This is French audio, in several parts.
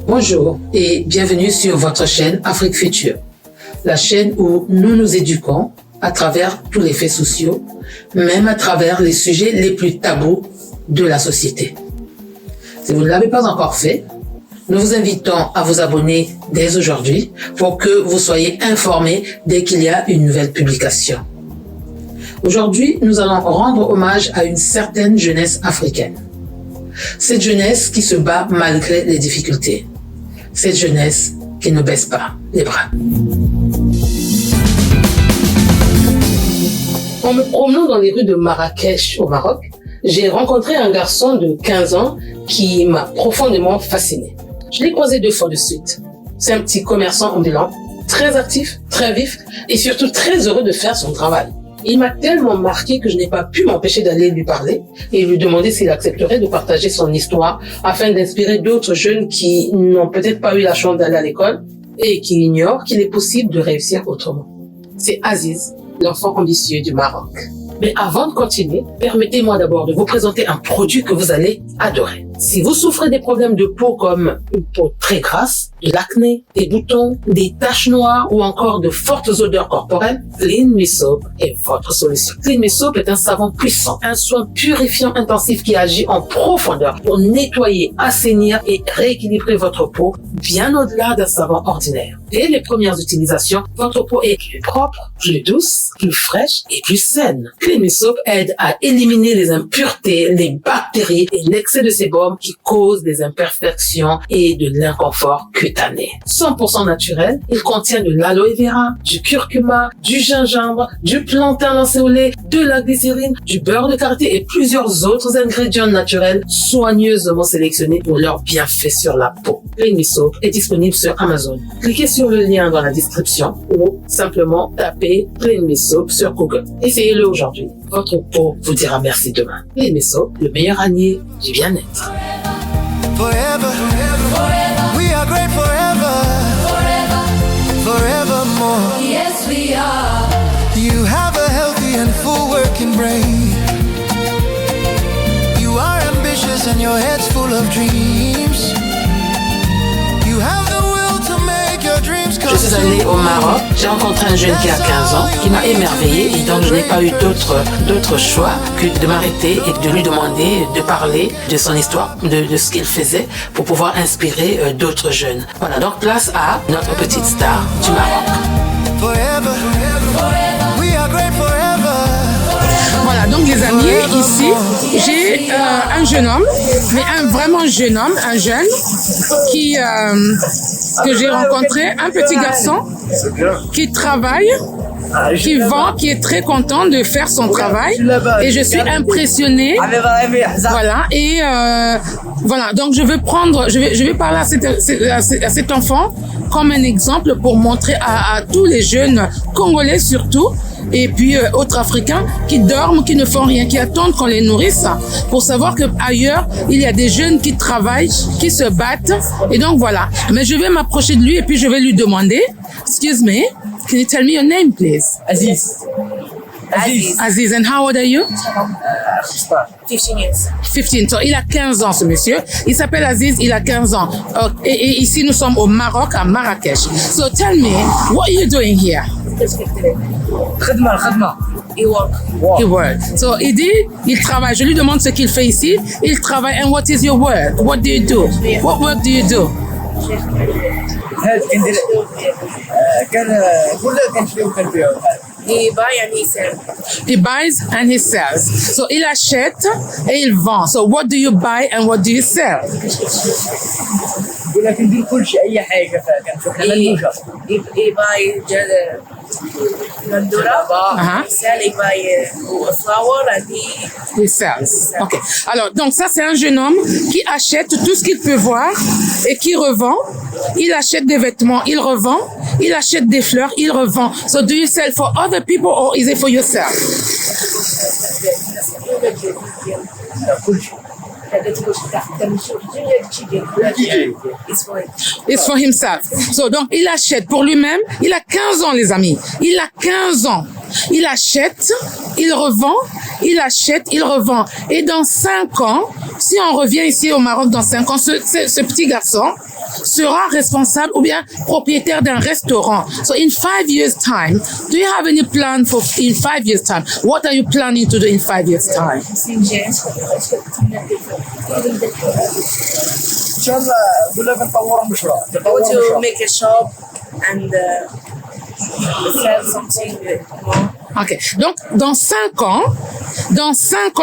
Bonjour et bienvenue sur votre chaîne Afrique Future, la chaîne où nous nous éduquons à travers tous les faits sociaux, même à travers les sujets les plus tabous de la société. Si vous ne l'avez pas encore fait, nous vous invitons à vous abonner dès aujourd'hui pour que vous soyez informés dès qu'il y a une nouvelle publication. Aujourd'hui, nous allons rendre hommage à une certaine jeunesse africaine. Cette jeunesse qui se bat malgré les difficultés. Cette jeunesse qui ne baisse pas les bras. En me promenant dans les rues de Marrakech au Maroc, j'ai rencontré un garçon de 15 ans qui m'a profondément fasciné. Je l'ai croisé 2 fois de suite. C'est un petit commerçant ambulant, très actif, très vif et surtout très heureux de faire son travail. Il m'a tellement marqué que je n'ai pas pu m'empêcher d'aller lui parler et lui demander s'il accepterait de partager son histoire afin d'inspirer d'autres jeunes qui n'ont peut-être pas eu la chance d'aller à l'école et qui ignorent qu'il est possible de réussir autrement. C'est Aziz, l'enfant ambitieux du Maroc. Mais avant de continuer, permettez-moi d'abord de vous présenter un produit que vous allez adorer. Si vous souffrez des problèmes de peau comme une peau très grasse, de l'acné, des boutons, des taches noires ou encore de fortes odeurs corporelles, Clean Me Soap est votre solution. Clean Me Soap est un savon puissant, un soin purifiant intensif qui agit en profondeur pour nettoyer, assainir et rééquilibrer votre peau bien au-delà d'un savon ordinaire. Dès les premières utilisations, votre peau est plus propre, plus douce, plus fraîche et plus saine. Clean Me Soap aide à éliminer les impuretés, les bactéries et l'excès de sébum qui causent des imperfections et de l'inconfort cutané. 100% naturel, il contient de l'aloe vera, du curcuma, du gingembre, du plantain lancé au lait, de la glycérine, du beurre de karité et plusieurs autres ingrédients naturels soigneusement sélectionnés pour leurs bienfaits sur la peau. Clean Me Soap est disponible sur Amazon. Cliquez sur le lien dans la description ou simplement tapez Clean Me Soap sur Google. Essayez-le aujourd'hui. Votre peau vous dira merci demain. Clean Me Soap, le meilleur allié du bien-être. Forever, we are great forever, forevermore. Yes, we are. You have a healthy and full working brain. You are ambitious and your head's full of dreams. You have the will to make your dreams come Je suis allée au Maroc, j'ai rencontré un jeune qui a 15 ans, qui m'a émerveillée et donc je n'ai pas eu d'autre choix que de m'arrêter et de lui demander de parler de son histoire, de ce qu'il faisait pour pouvoir inspirer d'autres jeunes. Voilà, donc place à notre petite star du Maroc. Forever, we are great forever. Voilà, donc les amis, ici, j'ai un jeune homme, mais un vraiment jeune homme, un jeune, que j'ai rencontré, un petit garçon qui travaille, qui vend, qui est très content de faire son travail et je suis impressionnée. Voilà, et voilà, donc je vais parler à cet enfant comme un exemple pour montrer à tous les jeunes Congolais surtout, et puis autres Africains qui dorment, qui ne font rien, qui attendent qu'on les nourrisse, pour savoir que ailleurs il y a des jeunes qui travaillent, qui se battent, et donc voilà. Mais je vais m'approcher de lui et puis je vais lui demander, excuse me, can you tell me your name please? Aziz. Aziz, and how old are you? 15 years. 15, so il a 15 ans ce monsieur, il s'appelle Aziz, il a 15 ans, et ici nous sommes au Maroc, à Marrakech. So tell me, what are you doing here? خدمة. He work. He works. So il travaille. Je lui demande ce qu'il fait ici. Il travaille. And what is your work? What do you do? What work do you do? هاد كندير كان كله كنشري وكنبيعو. He buy and he sell. He buys and he sells. So il achète et il vend. So what do you buy and what do you sell? ولا كندير كلشي أي حاجة كنشوف المنتوجة. He buy Mandura, sell, he buy flour and he sells. Okay. Alors, donc ça, c'est un jeune homme qui achète tout ce qu'il peut voir et qui revend. Il achète des vêtements, il revend. Il achète des fleurs, il revend. So do you sell for other people or is it for yourself? It's for himself. So, donc, il achète pour lui-même. Il a 15 ans, les amis. Il a 15 ans. Il achète, il revend, il achète, il revend. Et dans 5 ans, si on revient ici au Maroc dans 5 ans, ce petit garçon sera responsable ou bien propriétaire d'un restaurant. So in 5 years' time, do you have any plan for in 5 years' time? What are you planning to do in 5 years' time? To make a shop and sell something more. Ok. Donc, dans 5 ans,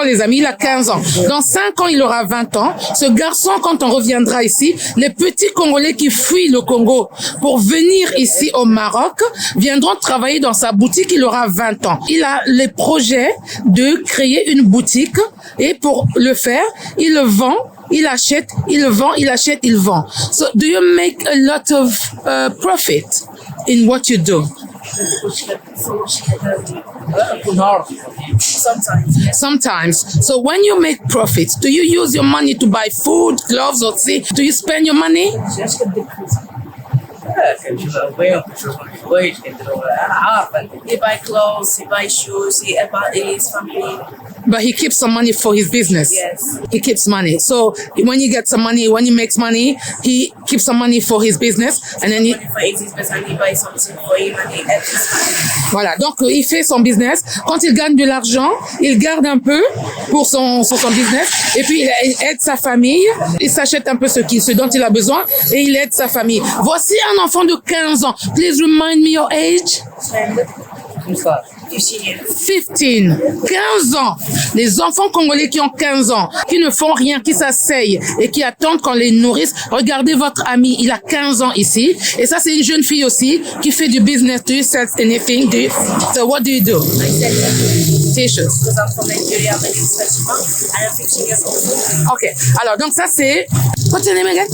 les amis, il a 15 ans. Dans 5 ans, il aura 20 ans. Ce garçon, quand on reviendra ici, les petits Congolais qui fuient le Congo pour venir ici au Maroc viendront travailler dans sa boutique. Il aura 20 ans. Il a le projet de créer une boutique et pour le faire, il le vend. Il achète, il vend, il achète, il vend. So, do you make a lot of profit in what you do? Sometimes. So when you make profits, do you use your money to buy food, gloves, or see? Do you spend your money? He buy clothes, he buy shoes, he buy his family. But he keeps some money for his business. Yes. He keeps money. So when he gets some money, when he makes money, he keeps some money for his business. And then he... for his business and he buys something for him and he helps his family. Voilà. Donc, il fait son business. Quand il gagne de l'argent, il garde un peu pour son business. Et puis, il aide sa famille. Il s'achète un peu ce dont il a besoin et il aide sa famille. Voici un enfant de 15 ans. Please remind me your age. 15 ans. Les enfants congolais qui ont 15 ans, qui ne font rien, qui s'asseyent et qui attendent qu'on les nourrisse. Regardez votre ami, il a 15 ans ici. Et ça, c'est une jeune fille aussi qui fait du business. Do you sell anything? So what do you do? T-shirts. Ok. Alors, donc ça, c'est... What's your name again?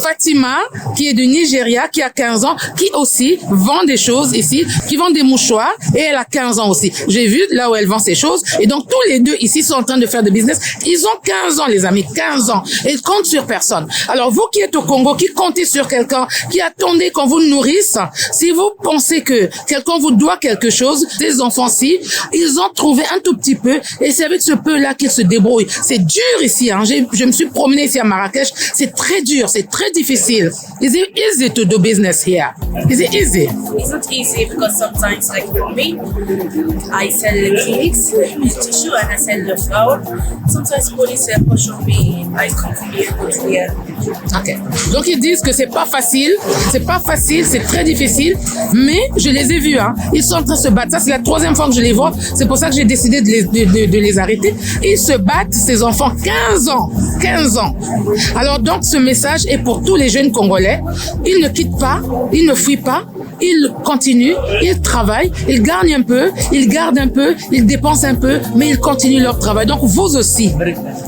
Fatima, qui est du Nigeria, qui a 15 ans, qui aussi vend des choses ici, qui vend des mouchoirs, et elle a 15 ans aussi. J'ai vu là où elle vend ses choses, et donc tous les deux ici sont en train de faire de business. Ils ont 15 ans, les amis, 15 ans, et ils comptent sur personne. Alors vous qui êtes au Congo, qui comptez sur quelqu'un, qui attendez qu'on vous nourrisse, si vous pensez que quelqu'un vous doit quelque chose, ces enfants-ci, ils ont trouvé un tout petit peu, et c'est avec ce peu-là qu'ils se débrouillent. C'est dur ici, hein. Je me suis promené ici à Marrakech. C'est très dur, c'est très difficile. Is it easy to do business here? Is it easy? It's not easy because sometimes, like for me, I sell cakes, tissue, and I sell the flour. Sometimes police push on me, I come from here, go to here. Ok. Donc ils disent que c'est pas facile, c'est très difficile, mais je les ai vus, hein. Ils sont en train de se battre. Ça, c'est la 3e fois que je les vois. C'est pour ça que j'ai décidé de les arrêter. Ils se battent, ces enfants, 15 ans. Alors donc, ce message est pour tous les jeunes Congolais. Ils ne quittent pas, ils ne fuient pas, ils continuent, ils travaillent, ils gagnent un peu, ils gardent un peu, ils dépensent un peu, mais ils continuent leur travail. Donc vous aussi,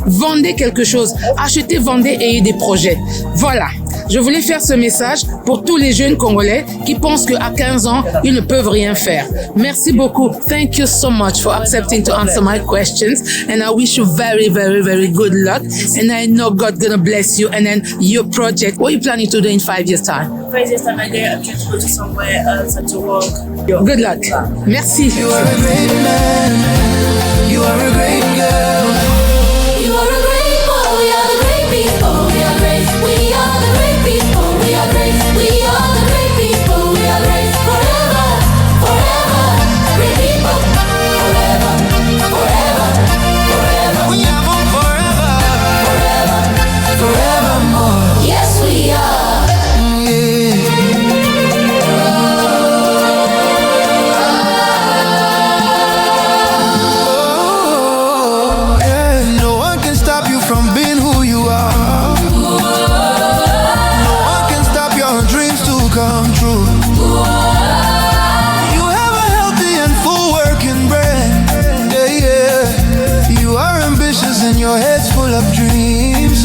vendez quelque chose, achetez, vendez et ayez des projets. Voilà. Je voulais faire ce message pour tous les jeunes Congolais qui pensent qu'à 15 ans, ils ne peuvent rien faire. Merci beaucoup. Thank you so much for accepting to answer my questions. And I wish you very, very, very good luck. And I know God's gonna bless you. And then your project, what are you planning to do in 5 years' time? 5 years time, I'm trying to go to somewhere else and to work. Good luck. Merci. You are a great man. You are a great girl. You are a great boy, we are the great people, we are great, we are the great people, we are great, we are the great people, we are great, forever, forever, great people, forever, forever, forever, We are one forever. forever, Forevermore. yes we are. Oh, yeah. No one can stop you from being who you are. No one can stop your dreams to come true. You have a healthy and full working brain. Yeah, yeah. You are ambitious and your head's full of dreams.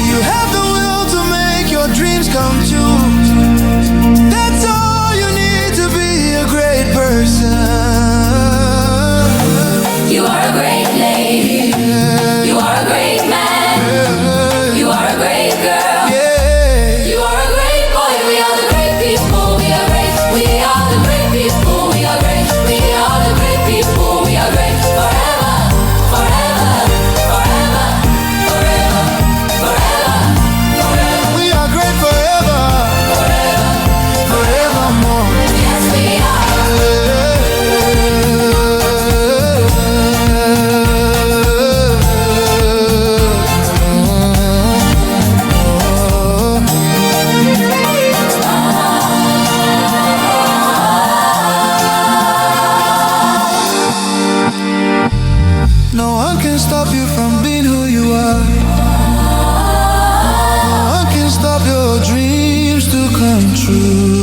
You have the will to make your dreams come true. That's all you need to be a great person. You are a great lady, you are a great No one can stop you from being who you are. No one can stop your dreams to come true.